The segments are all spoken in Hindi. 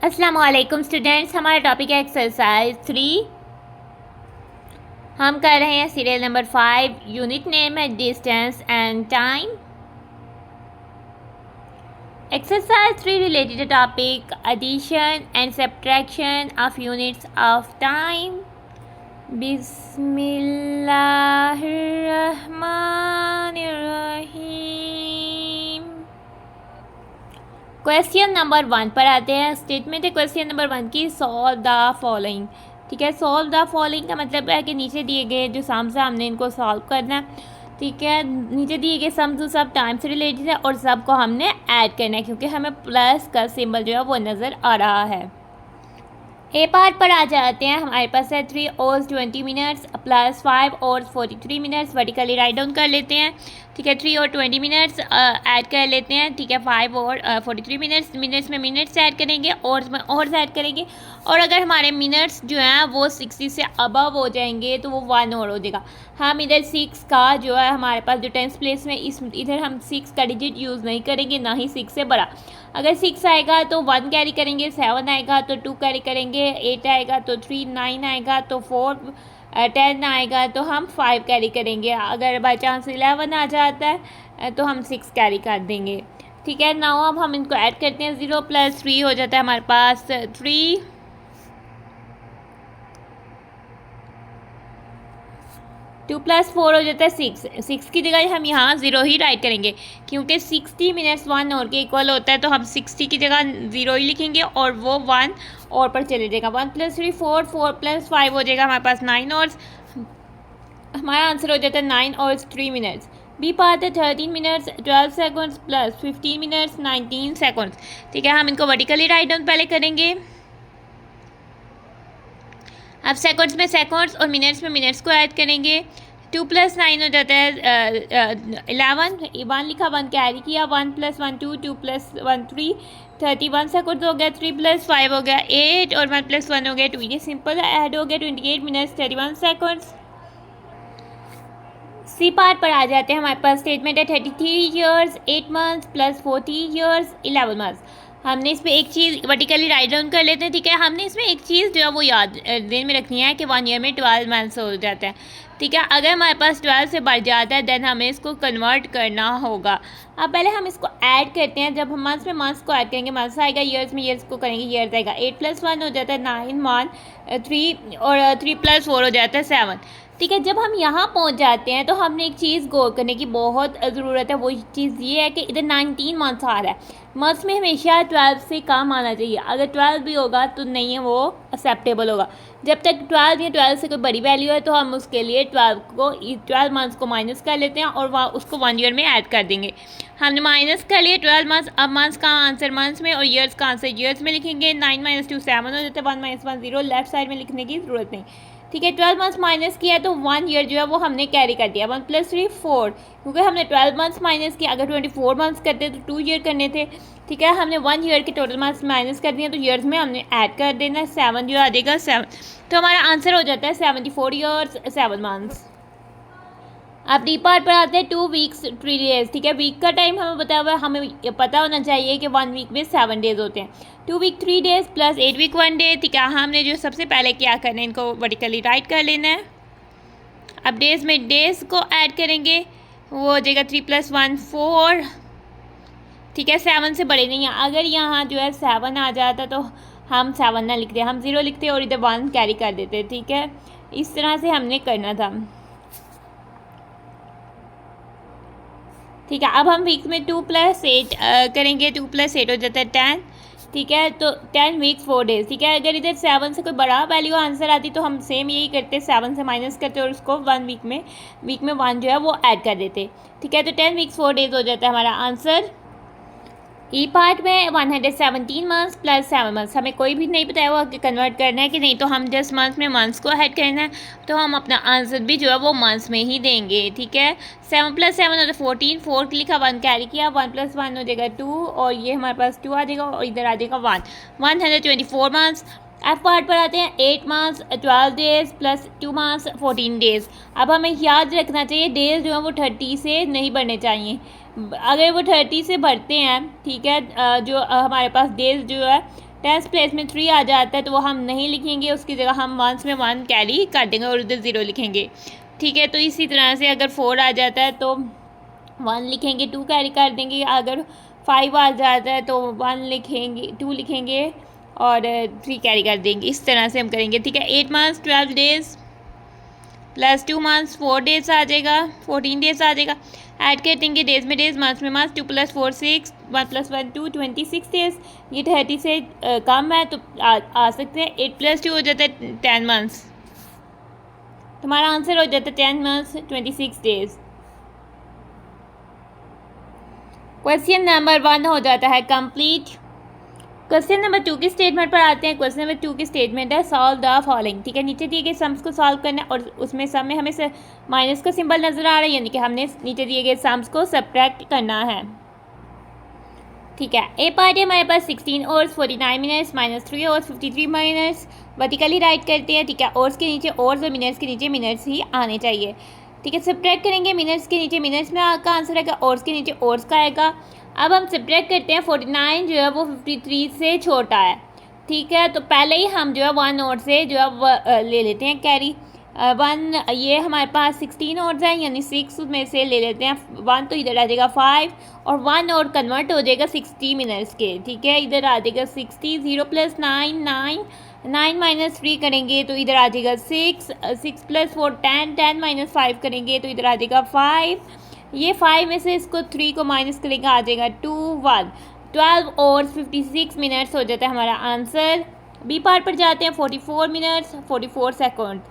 अस्सलामुअलैकुम स्टूडेंट्स, हमारा टॉपिक है एक्सरसाइज 3। हम कर रहे हैं सीरियल नंबर 5। यूनिट नेम है distance and time. Exercise 3 related topic addition and subtraction of units of time. बिस्मिल्लाहिर्रहमानिर्रहीम। क्वेश्चन नंबर 1 पर आते हैं। स्टेटमेंट है क्वेश्चन नंबर 1 की, सॉल्व द फॉलोइंग। ठीक है, सॉल्व द फॉलोइंग का मतलब है कि नीचे दिए गए जो सम्स है हमने इनको सॉल्व करना है। ठीक है, नीचे दिए गए सम्स सब टाइम से रिलेटेड है और सबको हमने ऐड करना है क्योंकि हमें प्लस का सिंबल जो है वो नज़र आ रहा है। ए पार्ट पर आ जाते हैं। हमारे पास है 3 hours 20 minutes plus 5 hours 43 minutes। Vertically write down कर लेते हैं। ठीक है, 3 और 20 मिनट्स ऐड कर लेते हैं। ठीक है, 5 और 43 मिनट्स। मिनट्स में मिनट्स ऐड करेंगे, और में और ऐड करेंगे। और अगर हमारे मिनट्स जो हैं वो 60 से अबव हो जाएंगे तो वो 1 और हो जाएगा। हम इधर 6 का जो है हमारे पास जो टेंस प्लेस में इधर हम 6 का डिजिट यूज़ नहीं करेंगे, ना ही 6 से बड़ा। अगर 6 आएगा तो 1 कैरी करेंगे, 7 आएगा तो 2 कैरी करेंगे, 8 आएगा तो 3, 9 आएगा तो 4, 10 आएगा तो हम 5 कैरी करेंगे। अगर बाई चांस 11 आ जाता है तो हम 6 कैरी कर देंगे। ठीक है, नाउ अब हम इनको ऐड करते हैं। 0 + 3 हो जाता है हमारे पास 3। 2 + 4 हो जाता है 6। 6 की जगह हम यहाँ 0 ही राइट करेंगे क्योंकि 60 मिनट्स 1 और के इक्वल होता है, तो हम 60 की जगह 0 ही लिखेंगे और वो 1 और पर चले जाएगा। 1 + 3 4, 4 + 5 हो जाएगा हमारे पास 9 और हमारा आंसर हो जाता है 9 और 3 मिनट्स। बी पार्ट है 13 minutes 12 seconds plus 15 minutes 19 seconds. ठीक है, हम इनको वर्टिकली राइट डाउन पहले करेंगे। अब सेकंड्स में सेकंड्स और मिनट्स में मिनट्स को ऐड करेंगे। 2 + 9 हो जाता है 11। 1 लिखा, 1 कैरी किया, 1 + 1 2, 2 + 1 3, 31 सेकंड्स हो गया। 3 + 5 हो गया 8 और 1 + 1 हो गया 2। ये सिंपल ऐड हो गया 28 मिनट्स 31 सेकंड्स। सी पार्ट पर आ जाते हैं। हमारे पास स्टेटमेंट है 33 years 8 months plus 40 years 11 months. हमने इसमें एक चीज़ वर्टिकली राइट डाउन कर लेते हैं। ठीक है, हमने इसमें एक चीज़ जो है वो याद ध्यान में रखनी है कि 1 ईयर में 12 मंथ्स हो जाता है। ठीक है, अगर हमारे पास 12 से बढ़ जाता है देन हमें इसको कन्वर्ट करना होगा। अब पहले हम इसको ऐड करते हैं। जब हम मंथ्स में मंथ्स को ऐड करेंगे मंथ्स आएगा, ईयर्स में ईयर्स को करेंगे ईयर्स आएगा। 8 + 1 हो जाता है 9, 1 3 और 3 + 4 हो जाता है 7। ठीक है, जब हम यहाँ पहुँच जाते हैं तो हमने एक चीज़ गौर करने की बहुत ज़रूरत है। वो चीज़ ये है कि इधर 19 मंथ्स आ रहा है। मंथ्स में हमेशा 12 से कम आना चाहिए। अगर 12 भी होगा तो नहीं है वो एक्सेप्टेबल होगा। जब तक 12 या 12 से कोई बड़ी वैल्यू है तो हम उसके लिए 12 मंथ्स को माइनस कर लेते हैं और वह उसको 1 ईयर में ऐड कर देंगे। हमने माइनस कर लिए 12 मंथ्स। अब मंथ्स का आंसर मंथ्स में और ईयर्स का आंसर ईयर्स में लिखेंगे। 9 - 2 7 हो जाता है। 1 - 1 0। लेफ्ट साइड में लिखने की ज़रूरत नहीं। ठीक है, 12 मंथ्स माइनस किया तो 1 ईयर जो है वो हमने कैरी कर दिया। 1 + 3 4, क्योंकि हमने 12 मंथ्स माइनस किया। अगर 24 मंथ्स करते तो 2 ईयर करने थे। ठीक है, हमने 1 ईयर के टोटल मंथ्स माइनस कर दिए तो ईयर्स में हमने ऐड कर देना। 7 जो आ जाएगा 7, तो हमारा आंसर हो जाता है 74 ईयर्स 7 मंथ्स। अब डी पार्ट पर आते हैं 2 वीक्स 3 डेज। ठीक है, वीक का टाइम हमें बताया हुआ है। हमें पता होना चाहिए कि 1 वीक में 7 डेज होते हैं। 2 week 3 days plus 8 week 1 day. ठीक है, हमने जो सबसे पहले क्या करना है, इनको वर्टिकली राइट कर लेना है। अब डेज में डेज को ऐड करेंगे, वो हो जाएगा 3 + 1 4। ठीक है, 7 से बड़े नहीं हैं। अगर यहाँ जो है 7 आ जाता तो हम 7 ना लिखते, हम 0 लिखते और इधर 1 कैरी कर देते। ठीक है, इस तरह से हमने करना था। ठीक है, अब हम वीक्स में 2 + 8 करेंगे। 2 + 8 हो जाता है 10। ठीक है, तो 10 वीक्स 4 डेज। ठीक है, अगर इधर 7 से कोई बड़ा वैल्यू आंसर आती तो हम सेम यही करते, 7 से माइनस करते और उसको 1 वीक में 1 जो है वो ऐड कर देते। ठीक है, तो 10 वीक्स 4 डेज हो जाता है हमारा आंसर। ई पार्ट में 117 मंथ्स प्लस 7 मंथ्स। हमें कोई भी नहीं बताया हुआ कि कन्वर्ट करना है कि नहीं, तो हम जस्ट मंथ्स में मंथ्स को ऐड करना है, तो हम अपना आंसर भी जो है वो मंथ्स में ही देंगे। ठीक है, 7 + 7 हो जाता है 14। 4 लिखा, 1 कैरी किया, 1 + 1 हो जाएगा 2 और ये हमारे पास 2 आ जाएगा और इधर आ जाएगा 1। 124 मंथ्स। एफ पार्ट पर आते हैं 8 months 12 days plus 2 months 14 days. अब हमें याद रखना चाहिए डेज जो है वो 30 से नहीं बढ़ने चाहिए। अगर वो 30 से बढ़ते हैं, ठीक है, जो हमारे पास डेज जो है टेंथ प्लेस में 3 आ जाता है तो वो हम नहीं लिखेंगे, उसकी जगह हम वंस में 1 कैरी कर देंगे और उधर 0 लिखेंगे, ठीक है। तो इसी तरह से अगर 4 आ जाता है तो 1 लिखेंगे, 2 कैरी कर देंगे। अगर 5 आ जाता है तो 1 लिखेंगे, 2 लिखेंगे और 3 कैरी कर देंगे। इस तरह से हम करेंगे, ठीक है। 8 months 12 days plus 2 months 4 days आ जाएगा, 14 डेज आ जाएगा। ऐड कर देंगे डेज में डेज, मंथ्स में मंथ्स, 2 + 4 6, 1 + 1 2, 26 डेज। ये 30 से कम है तो आ सकते हैं। 8 + 2 हो जाता है 10 मंथ्स। तुम्हारा आंसर हो जाता है 10 मंथ्स 26 डेज। क्वेश्चन नंबर 1 हो जाता है कंप्लीट। क्वेश्चन नंबर 2 की स्टेटमेंट पर आते हैं। क्वेश्चन नंबर 2 की स्टेटमेंट है सॉल्व द फॉलोइंग, ठीक है। नीचे दिए गए सम्स को सॉल्व करना है और उसमें सम में हमें माइनस का सिंबल नजर आ रहा है, यानी कि हमने नीचे दिए गए सम्स को सब्ट्रैक्ट करना है, ठीक है। ए पार्ट है हमारे पास 16 hours 49 minutes -3 hours 53 minutes. Vertically right करते हैं, ठीक है। आवर्स के नीचे आवर्स और मिनट्स के नीचे मिनट्स ही आने चाहिए, ठीक है। सब्ट्रैक्ट करेंगे, मिनट्स के नीचे मिनट्स में का आंसर आएगा, आवर्स के नीचे आवर्स का आएगा। अब हम सब्ट्रैक्ट करते हैं, 49 जो है वो 53 से छोटा है, ठीक है। तो पहले ही हम जो है 1 और से जो है वो ले लेते हैं कैरी 1। ये हमारे पास 16 और है, यानी 6 में से ले लेते हैं 1, तो इधर आ जाएगा 5 और 1 और कन्वर्ट हो जाएगा 60 मिनट्स के, ठीक है। इधर आ जाएगा 60, 0 + 9 9, 9 - 3 करेंगे तो इधर आ जाएगा 6, 6 + 4 10, 10 - 5 करेंगे तो इधर आ जाएगा 5। ये 5 में से इसको 3 को माइनस करेंगे, आ जाएगा 2 1, 12 और 56 मिनट्स हो जाता है हमारा आंसर। बी पार्ट पर जाते हैं, 44 मिनट्स 44 सेकंड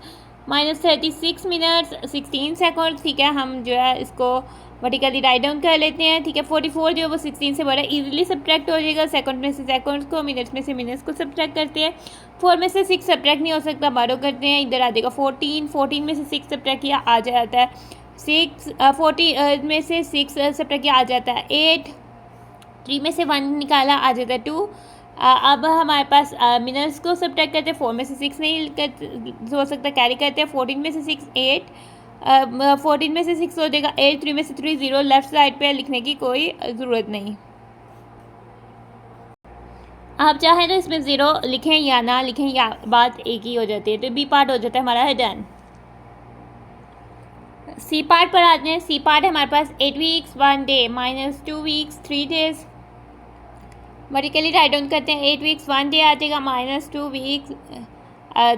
-36 मिनट्स 16 सेकंड, ठीक है। हम जो है इसको वर्टिकली राइट डाउन कर लेते हैं, ठीक है। 44 जो है वो 16 से बड़ा इजीली सब्ट्रैक्ट हो जाएगा। सेकंड में से सेकंड्स को, मिनट्स में से मिनट्स को सब्ट्रैक्ट करते हैं। 4 में से 6 सब्ट्रैक्ट नहीं हो सकता, बारो करते हैं, इधर आ जाएगा 14, 14 में से 6 सब्ट्रैक्ट किया आ जाता है 6, 40 में से 6 सब्ट्रैक्ट किया आ जाता है 8, 3 में से 1 निकाला आ जाता है 2। अब हमारे पास मिनट्स को सब्ट्रैक्ट करते हैं, 4 में से 6 नहीं हो सकता, कैरी करते हैं। 14 में से 6 8, 14 में से 6 हो जाएगा 8, 3 में से 3 0, लेफ्ट साइड पे लिखने की कोई ज़रूरत नहीं। आप चाहें तो इसमें 0 लिखें या ना लिखें, या बात एक ही हो जाती है। तो बी पार्ट हो जाता है हमारा डन। सी पार्ट पर आते हैं। सी पार्ट है हमारे पास 8 weeks 1 day -2 weeks 3 days. Vertically write down करते हैं, 8 वीक्स 1 डे आ जाएगा -2 वीक्स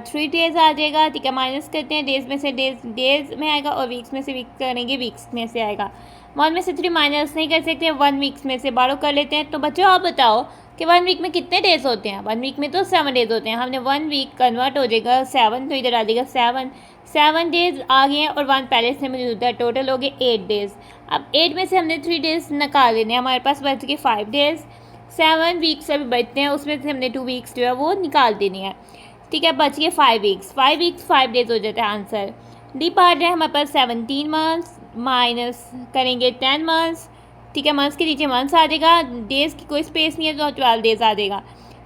3 डेज आ जाएगा, ठीक है। माइनस करते हैं, डेज में से डेज में आएगा और वीक्स में से वीक करेंगे, वीक्स में से आएगा। 1 में से 3 माइनस नहीं कर सकते, 1 वीक्स में से बारो कर लेते हैं। तो बच्चों आप बताओ कि 1 वीक में कितने डेज होते हैं? 1 वीक में तो 7 डेज होते हैं। हमने 1 वीक कन्वर्ट हो जाएगा 7, तो इधर आ जाएगा 7 डेज आ गए हैं और 1 पहले से मौजूद है, टोटल हो गए 8 डेज। अब 8 में से हमने 3 डेज निकाल लेने हैं, हमारे पास बच गए 5 डेज। 7 वीक्स अभी बचते हैं, उसमें से हमने 2 वीक्स जो है वो निकाल देनी है, ठीक है। बच गए 5 वीक्स 5 डेज हो जाता है आंसर। डी पार्ट है हमारे पास 17 मंथ्स माइनस करेंगे 10 मंथ्स, ठीक है। मंथ्स के नीचे मंथ्स आ जाएगा, डेज़ की कोई स्पेस नहीं है तो 12 डेज आ जाएगा।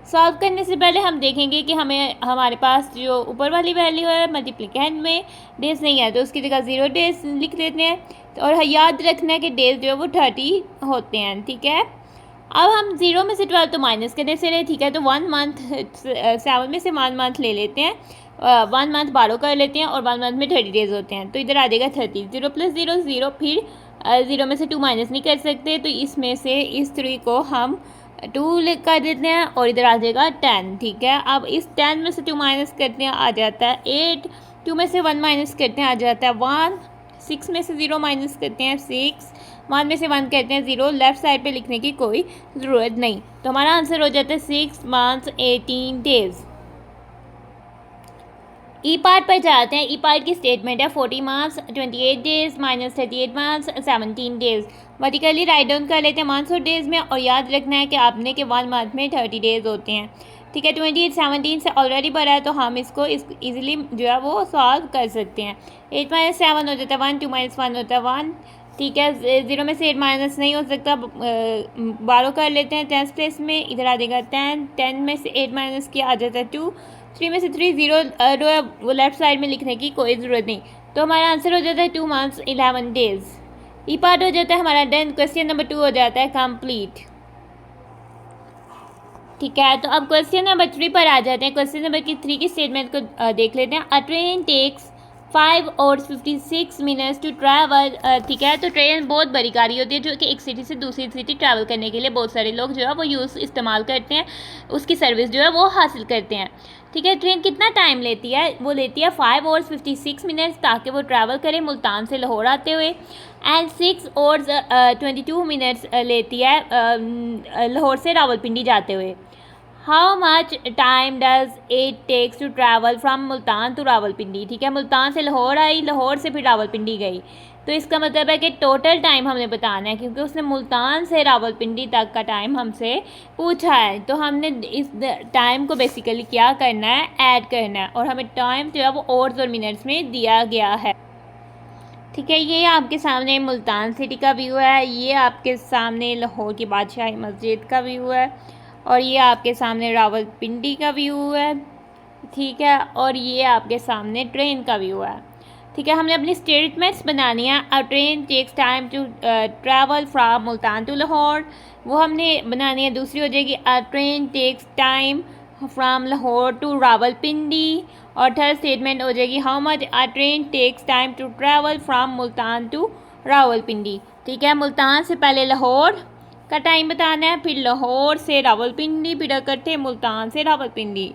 सॉल्व करने से पहले हम देखेंगे कि हमारे पास जो ऊपर वाली वैल्यू है मल्टीप्लिकेंड में डेज नहीं है, तो उसकी जगह 0 डेज लिख देते हैं। तो और याद रखना है कि डेज जो है वो 30 होते हैं, ठीक है। अब हम 0 में से 12 तो माइनस करने से ले, ठीक है। तो 1 मंथ 7 में से 1 मंथ ले लेते हैं, 1 मंथ बारो कर लेते हैं और 1 मंथ में 30 डेज होते हैं, तो इधर आ जाएगा 30। 0 + 0 0, फिर 0 में से 2 माइनस नहीं कर सकते, तो इसमें से इस 3 को हम 2 कर देते हैं और इधर आ जाएगा 10, ठीक है। अब इस 10 में से 2 माइनस करते हैं आ जाता है 8, 2 में से 1 माइनस करते हैं आ जाता है 1, 6 में से 0 माइनस करते हैं 6, 1 में से 1 कहते हैं 0, लेफ्ट साइड पे लिखने की कोई ज़रूरत नहीं। तो हमारा आंसर हो जाता है 6 मंथ्स 18 डेज। ई पार्ट पर जाते हैं। ई पार्ट की स्टेटमेंट है 40 months 28 days -38 months 17 days. Vertically write down कर लेते हैं मंथ्स और डेज में, और याद रखना है कि आपने के 1 मंथ में 30 डेज होते हैं, ठीक है। 28 17 से ऑलरेडी भरा है तो हम इसको ईजिली जो है वो सॉल्व कर सकते हैं। 8 - 7 हो जाता है 1, 2 - 1 होता है 1, ठीक है। 0 में से 8 माइनस नहीं हो सकता, बारो कर लेते हैं 10 प्लेस में, इधर आ जाएगा 10, 10 में से 8 माइनस किया आ जाता है 2, 3 में से 3 0 वो लेफ्ट साइड में लिखने की कोई ज़रूरत नहीं। तो हमारा आंसर हो जाता है 2 मंथ्स 11 डेज। ई पार्ट हो जाता है हमारा डन। क्वेश्चन नंबर 2 हो जाता है कंप्लीट। ठीक है, तो अब क्वेश्चन नंबर 3 पर आ जाते हैं। क्वेश्चन नंबर 3 की स्टेटमेंट को देख लेते हैं। A train takes 5 hours 56 minutes to travel. ठीक है, तो ट्रेन बहुत बड़ी गाड़ी होती है जो कि एक सिटी से दूसरी सिटी ट्रैवल करने के लिए बहुत सारे लोग जो है वो इस्तेमाल करते हैं, उसकी सर्विस जो है वो हासिल करते हैं। ठीक है, ट्रेन कितना टाइम लेती है? वो लेती है 5 hours 56 minutes ताकि वो ट्रैवल करे मुल्तान से लाहौर आते हुए, एंड 6 hours 22 minutes लेती है लाहौर से रावलपिंडी जाते हुए। How much time does it takes to travel from Multan to Rawalpindi. ठीक है, मुल्तान से लाहौर आई, लाहौर से फिर रावलपिंडी गई, तो इसका मतलब है कि टोटल टाइम हमने बताना है, क्योंकि उसने मुल्तान से रावलपिंडी तक का टाइम हमसे पूछा है। तो हमने इस टाइम को बेसिकली क्या करना है, ऐड करना है, और हमें टाइम जो है वो आवर्स और मिनट्स में दिया गया है। ठीक है, ये आपके सामने मुल्तान सिटी का व्यू है, ये आपके सामने लाहौर की बादशाही मस्जिद का व्यू है, और ये आपके सामने रावलपिंडी का व्यू है। ठीक है, और ये आपके सामने ट्रेन का व्यू है। ठीक है, हमने अपनी स्टेटमेंट्स बनानी है। A train takes time to travel from Multan to Lahore, वो हमने बनानी है। दूसरी हो जाएगी a train takes time from Lahore to Rawalpindi, और थर्ड स्टेटमेंट हो जाएगी how much a train takes time to travel from Multan to Rawalpindi. ठीक है, मुल्तान से पहले लाहौर का टाइम बताना है, फिर लाहौर से रावलपिंडी, फिर इकट्ठे मुल्तान से रावलपिंडी।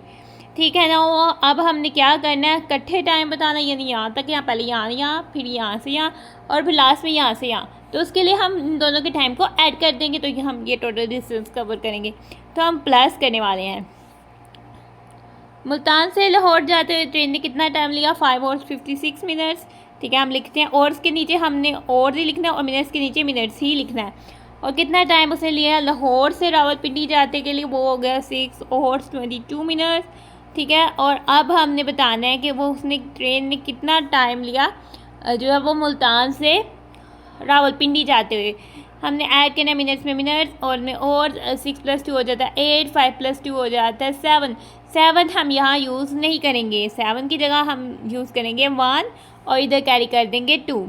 ठीक है ना, वो अब हमने क्या करना है, इकट्ठे टाइम बताना, यानी यहाँ तक, यहाँ पहले यहाँ, फिर यहाँ से यहाँ, और फिर लास्ट में यहाँ से यहाँ। तो उसके लिए हम इन दोनों के टाइम को ऐड कर देंगे, तो हम ये टोटल डिस्टेंस कवर करेंगे। तो हम प्लस करने वाले हैं। मुल्तान से लाहौर जाते हुए ट्रेन ने कितना टाइम लिया? 5 hours 56 minutes। ठीक है, हम लिखते हैं, और के नीचे हमने और ही लिखना है, और मिनट्स के नीचे मिनट्स ही लिखना है। और कितना टाइम उसने लिया लाहौर से रावलपिंडी जाते के लिए? वो हो गया 6 hours 22 minutes। ठीक है, और अब हमने बताना है कि वो उसने ट्रेन ने कितना टाइम लिया जो है वो मुल्तान से रावलपिंडी जाते हुए। हमने ऐड करना है मिनट्स में मिनट्स, और 6 + 2 हो जाता है 8, 5 + 2 हो जाता है 7। 7 हम यहाँ यूज़ नहीं करेंगे, 7 की जगह हम यूज़ करेंगे 1, और इधर कैरी कर देंगे 2।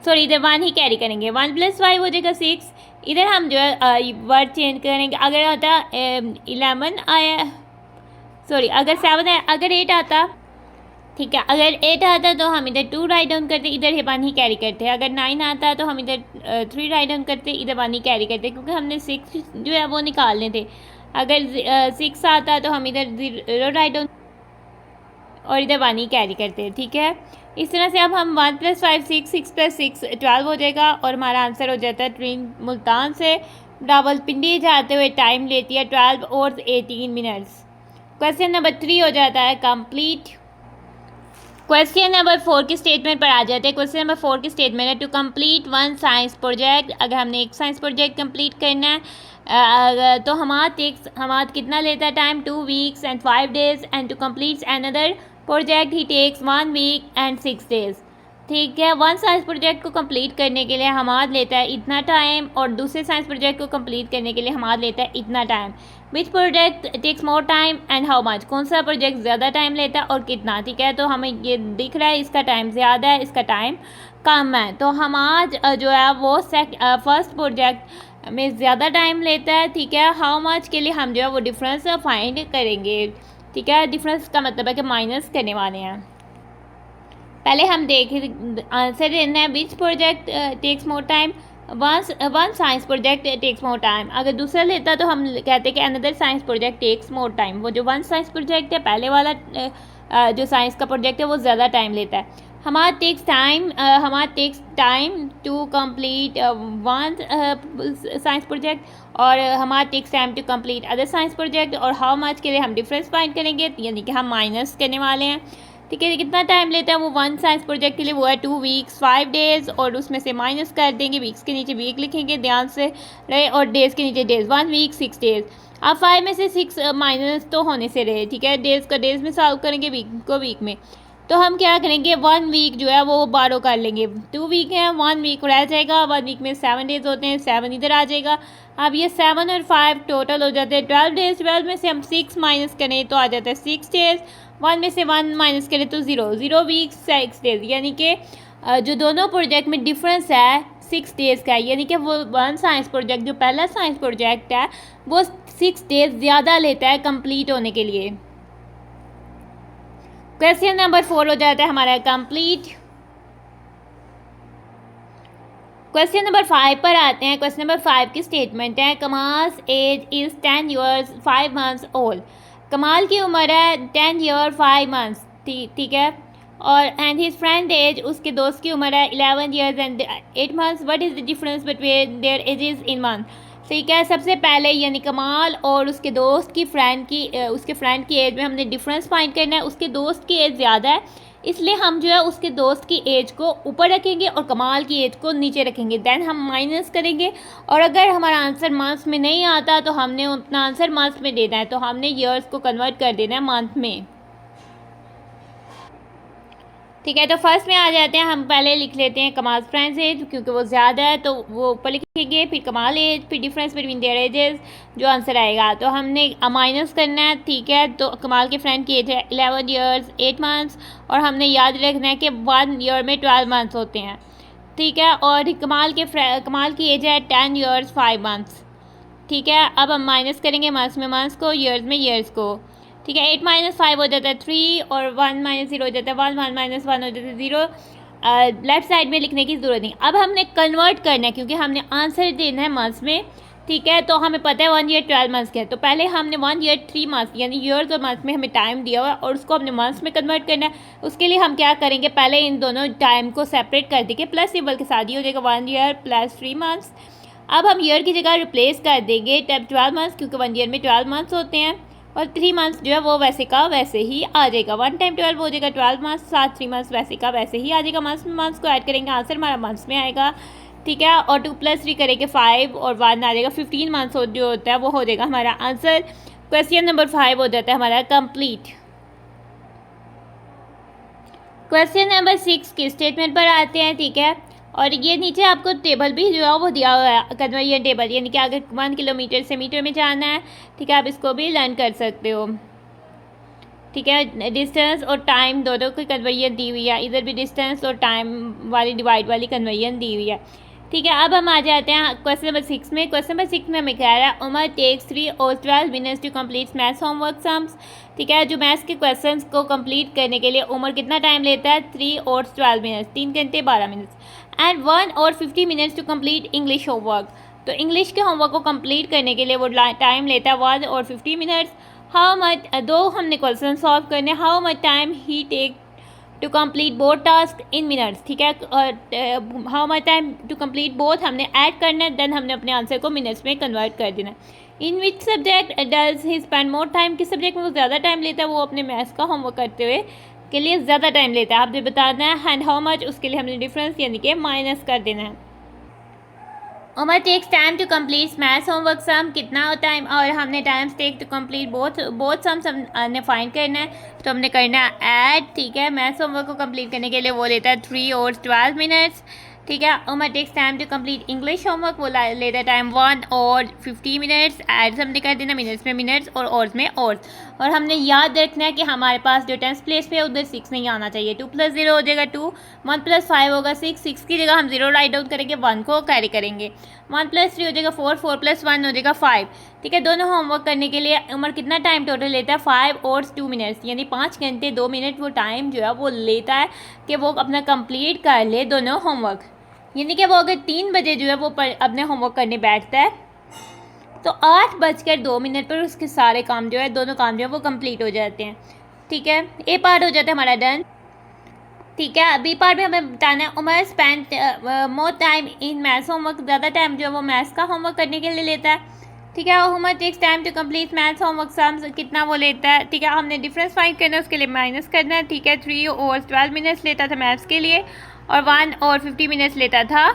सॉरी, इधर 1 ही कैरी करेंगे। 1 + 5 हो जाएगा 6। इधर हम जो है वर्ड चेंज करेंगे। अगर आता 11 आया, सॉरी अगर 7 है, अगर 8 आता, ठीक है, अगर 8 आता तो हम इधर 2 राइट डाउन करते, इधर 1 ही कैरी करते। अगर 9 आता तो हम इधर 3 राइट डाउन करते, इधर 1 ही कैरी करते, क्योंकि हमने 6 जो है वो निकालने थे। अगर 6 आता तो हम इधर 0 राइट डाउन, और इधर 1 ही कैरी करते हैं। ठीक है, इस तरह से अब हम 1 + 5 6, 6 + 6 12 हो जाएगा, और हमारा आंसर हो जाता है ट्रेन मुल्तान से रावलपिंडी जाते हुए टाइम लेती है 12 hours 18 minutes। क्वेश्चन नंबर 3 हो जाता है कंप्लीट। क्वेश्चन नंबर 4 की स्टेटमेंट पर आ जाते हैं। क्वेश्चन नंबर 4 की स्टेटमेंट है टू कंप्लीट 1 साइंस प्रोजेक्ट। अगर हमने एक साइंस प्रोजेक्ट कंप्लीट करना है तो हमारा कितना लेता है time? 2 weeks and 5 days, and to complete another project he takes 1 week and 6 days। ठीक है, 1 साइंस प्रोजेक्ट को कंप्लीट करने के लिए हमारा लेता है इतना टाइम, और दूसरे साइंस प्रोजेक्ट को कंप्लीट करने के लिए हमारा लेता है इतना time. Which project takes more time and how much? कौन सा प्रोजेक्ट ज़्यादा टाइम लेता है और कितना? ठीक है, तो हमें ये दिख रहा है इसका टाइम ज़्यादा है, इसका टाइम कम है, तो हमारा जो है वो फर्स्ट प्रोजेक्ट में ज़्यादा टाइम लेता है। ठीक है, हाउ मच के लिए हम जो है वो डिफरेंस फाइंड करेंगे। ठीक है, डिफरेंस का मतलब है कि माइनस करने वाले हैं। पहले हम देखें आंसर देना है, which project takes more time? One science project takes more time. अगर दूसरा लेता तो हम कहते कि another science project takes more time. वो जो 1 साइंस प्रोजेक्ट है, पहले वाला जो साइंस का प्रोजेक्ट है वो ज़्यादा टाइम लेता है। हमारा takes time to complete 1 science project, और हमारा takes time to complete other science project. और हाउ मच के लिए हम डिफरेंस फाइंड करेंगे, यानी कि हम माइनस करने वाले हैं। ठीक है, कितना टाइम लेता है वो 1 साइंस प्रोजेक्ट के लिए? वो है 2 weeks 5 days, और उसमें से माइनस कर देंगे, वीक्स के नीचे वीक लिखेंगे ध्यान से रहे, और डेज़ के नीचे डेज़। 1 week 6 days। अब 5 में से 6 माइनस तो होने से रहे। ठीक है, डेज़ का डेज़ में सॉल्व करेंगे, वीक को वीक में। तो हम क्या करेंगे, 1 week जो है वो बारो कर लेंगे। 2 week है, 1 week रह जाएगा। 1 week में 7 days होते हैं, 7 इधर आ जाएगा। अब ये 7 और 5 टोटल हो जाते हैं 12 days। 12 में से हम 6 माइनस करें तो आ जाता है 6 days। 1 में से 1 माइनस करें तो 0 weeks 6 days, यानी कि जो दोनों प्रोजेक्ट में डिफरेंस है 6 डेज़ का है, यानी कि वो वन साइंस प्रोजेक्ट जो पहला साइंस प्रोजेक्ट है वो 6 डेज़ ज़्यादा लेता है कंप्लीट होने के लिए। क्वेश्चन नंबर 4 हो जाता है हमारा कंप्लीट। क्वेश्चन नंबर 5 पर आते हैं। क्वेश्चन नंबर 5 की स्टेटमेंट है Kamal's age is 10 years 5 months old. Kamal की उम्र है 10 ईयर 5 मंथ्स, ठीक है। और एंड हिज फ्रेंड एज, उसके दोस्त की उम्र है 11 years and 8 months. What is the difference between their edges in month. ठीक है, सबसे पहले यानी कमाल और उसके दोस्त की उसके फ्रेंड की एज में हमने डिफरेंस फाइंड करना है। उसके दोस्त की एज ज़्यादा है, इसलिए हम जो है उसके दोस्त की एज को ऊपर रखेंगे और कमाल की एज को नीचे रखेंगे। देन हम माइनस करेंगे और अगर हमारा आंसर मंथ्स में नहीं आता तो हमने अपना आंसर मंथ्स में देना है, तो हमने ईयर्स को कन्वर्ट कर देना है मंथ में। ठीक है, तो फर्स्ट में आ जाते हैं। हम पहले लिख लेते हैं कमाल फ्रेंड्स एज, क्योंकि वो ज़्यादा है तो वो ऊपर लिखेंगे, फिर कमाल एज, फिर डिफरेंस बिटवीन देयर एजेस, जो आंसर आएगा तो हमने माइनस करना है। ठीक है, तो कमाल के फ्रेंड की एज है 11 ईयर्स 8 मंथ्स और हमने याद रखना है कि 1 ईयर में 12 मंथ्स होते हैं। ठीक है, और कमाल की एज है 10 ईयर्स 5 मंथ्स। ठीक है, अब हम माइनस करेंगे मंथ्स में मंथ्स को, ईयर्स में ईयर्स को। ठीक है, 8 - 5 हो जाता है 3 और 1 - 0 हो जाता है 1, 1 - 1 हो जाता है 0। लेफ्ट साइड में लिखने की ज़रूरत नहीं। अब हमने कन्वर्ट करना है क्योंकि हमने आंसर देना है मंथ्स में। ठीक है, तो हमें पता है 1 ईयर 12 मंथ्स का है, तो पहले हमने 1 ईयर 3 मंथ्स यानी ईयर्स और मंथ्स में हमें टाइम दिया हुआ है और उसको हमने मंथ्स में कन्वर्ट करना है। उसके लिए हम क्या करेंगे, पहले इन दोनों टाइम को सेपरेट कर देंगे, प्लस सिंबल के साथ ही हो जाएगा 1 ईयर प्लस 3 मंथ्स। अब हम ईयर की जगह रिप्लेस कर देंगे 12 मंथ्स, क्योंकि 1 ईयर में 12 मंथ्स होते हैं और 3 मंथ्स जो है वो वैसे का वैसे ही आ जाएगा। 1 टाइम 12 हो जाएगा 12 मंथ्स, साथ 3 मंथ्स वैसे का वैसे ही आ जाएगा। मंथ्स में मंथ्स को ऐड करेंगे, आंसर हमारा मंथ्स में आएगा। ठीक है, और 2 + 3 करेंगे 5 और 1 आ जाएगा 15 मंथ्स जो होता है वो हो जाएगा हमारा आंसर। क्वेश्चन नंबर 5 हो जाता है हमारा कंप्लीट। क्वेश्चन नंबर 6 की स्टेटमेंट पर आते हैं। ठीक है, और ये नीचे आपको टेबल भी जो है वो दिया हुआ है, कन्वर्जन टेबल, यानी कि अगर 1 किलोमीटर से मीटर में जाना है, ठीक है, आप इसको भी लर्न कर सकते हो। ठीक है, डिस्टेंस और टाइम दोनों की कन्वर्जन दी हुई है, इधर भी डिस्टेंस और टाइम वाली डिवाइड वाली कन्वर्जन दी हुई है। ठीक है, अब हम आ जाते हैं क्वेश्चन नंबर 6 में। क्वेश्चन नंबर 6 में हमें कह रहा है उमर टेक्स 3 और 12 minutes to complete maths homework sums. ठीक है, जो मैथ्स के क्वेश्चंस को कंप्लीट करने के लिए उमर कितना टाइम लेता है, 3 और 12 मिनट्स, 3 घंटे 12 मिनट्स। एंड 1 और 50 minutes to complete English homework. तो इंग्लिश के होमवर्क को कंप्लीट करने के लिए वो टाइम लेता है 1 और 50 मिनट्स। हाउ मच, दो हमने क्वेश्चन सॉल्व करने, how much time he take to complete both task in minutes. ठीक है, और how much time to complete both हमने ऐड करना है, देन हमने अपने आंसर को मिनट्स में कन्वर्ट कर देना है। In which subject does he spend more time, किस सब्जेक्ट में वो ज़्यादा टाइम लेता है, वो अपने मैथ्स का होमवर्क करते हुए के लिए ज़्यादा टाइम लेता है, आपने बताना है। एंड हाउ मच, उसके लिए हमने डिफरेंस यानी कि माइनस कर देना है। Umar takes time to complete maths homework sum, कितना टाइम, और हमने times take to complete both sums हमने फाइंड करना है, तो हमने करना है ऐड। ठीक है, मैथ्स होमवर्क को कंप्लीट करने के लिए वो लेता है 3 और 12 मिनट्स। ठीक है, Umar takes time to complete English homework, वो लेता है टाइम 1 और 50 मिनट्स। ऐड हमने कर देना मिनट्स में मिनट्स और ऑर्स में ऑर्स। और हमने याद रखना है कि हमारे पास जो 10th प्लेस पे है उधर 6 नहीं आना चाहिए। 2 + 0 हो जाएगा 2, 1 + 5 होगा 6, 6 की जगह हम 0 राइट डाउन करेंगे, 1 को कैरी करेंगे। 1 + 3 हो जाएगा 4, 4 + 1 हो जाएगा 5। ठीक है, दोनों होमवर्क करने के लिए उमर कितना टाइम टोटल लेता है, 5 और 2 मिनट्स, यानी 5 घंटे 2 मिनट वो टाइम जो है वो लेता है कि वो अपना कंप्लीट कर ले दोनों होमवर्क। यानी कि वो अगर 3 बजे जो है वो अपने होमवर्क करने बैठता है तो 8:02 पर उसके सारे काम जो है, दोनों काम जो है वो कंप्लीट हो जाते हैं। ठीक है, ए पार्ट हो जाता है हमारा डन। ठीक है, बी पार्ट में हमें बताना है Umar spend more time in maths homework, ज़्यादा टाइम जो है वो मैथ्स का होमवर्क करने के लिए लेता है। ठीक है, Umar takes time to complete maths homework sums, कितना वो लेता है। ठीक है, हमने डिफरेंस फाइंड करना है, उसके लिए माइनस करना है। ठीक है, 3 और 12 मिनट्स लेता था मैथ्स के लिए और 1 और 50 मिनट्स लेता था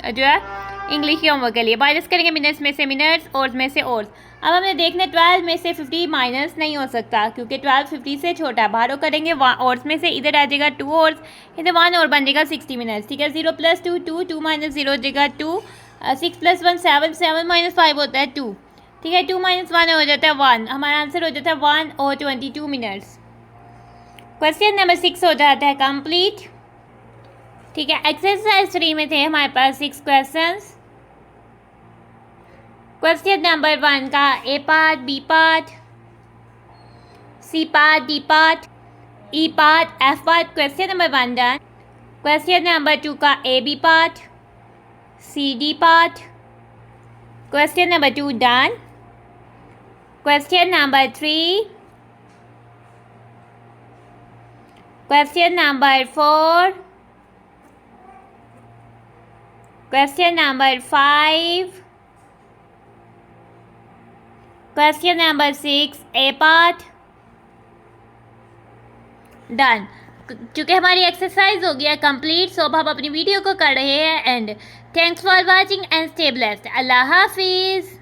जो है इंग्लिश के होमवर्क के लिए। माइनस करेंगे मिनट्स में से मिनट्स और में से और। अब हमने देखना 12 में से 50 माइनस नहीं हो सकता क्योंकि 12 50 से छोटा है। बाहर करेंगे और में से इधर आ जाएगा 2 और इधर 1 और बन जाएगा 60 मिनट्स। ठीक है, 0 + 2 2, 2 - 0 हो जाएगा 2, 6 + 1 7, 7 - 5 होता है 2। ठीक है, 2 - 1 हो जाता है 1, हमारा आंसर हो जाता है 1 और 22 मिनट्स। क्वेश्चन नंबर 6 हो जाता है कंप्लीट। ठीक है, एक्सरसाइज 3 में थे हमारे पास 6 क्वेश्चंस। क्वेश्चन नंबर 1 का A part, B part, C part, D part, E part, F part. Question number 1 done. Question number 2 का A B part, C D part. Question number 2 done. Question number 3, question number 4, question number 5, question number 6 A part done. चूँकि हमारी एक्सरसाइज हो गया कंप्लीट, सो अब हम अपनी वीडियो को कर रहे हैं end. Thanks for watching and stay blessed. अल्लाह हाफिज़।